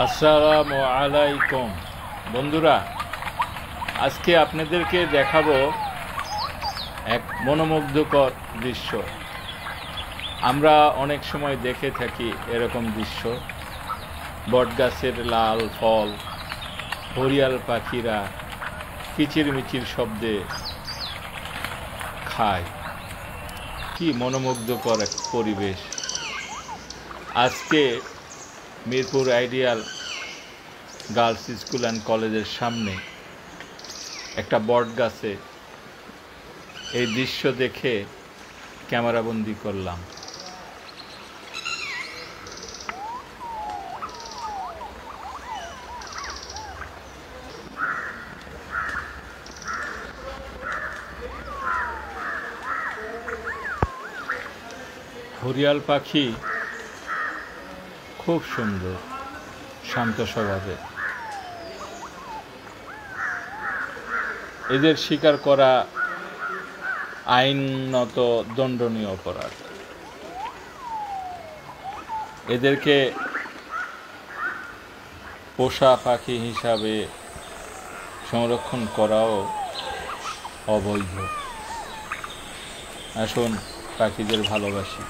আসসালামু আলাইকুম বন্ধুরা, আজকে আপনাদেরকে দেখাবো এক মনোমুগ্ধকর দৃশ্য। আমরা অনেক সময় দেখে থাকি এরকম দৃশ্য, বটগাছের লাল ফল, হরিয়াল পাখিরা কিচিরমিচির শব্দে খায়। কি মনোমুগ্ধকর এক পরিবেশ। আজকে Mirpur ideal girls school and কলেজের সামনে একটা বট গাছে এই দৃশ্য দেখে ক্যামেরাবন্দি করলাম। হরিয়াল পাখি খুব সুন্দর, শান্ত স্বভাবের। এদের শিকার করা আইনত দণ্ডনীয় অপরাধ। এদেরকে পোষা পাখি হিসাবে সংরক্ষণ করাও অবৈধ। আসুন পাখিদের ভালোবাসি।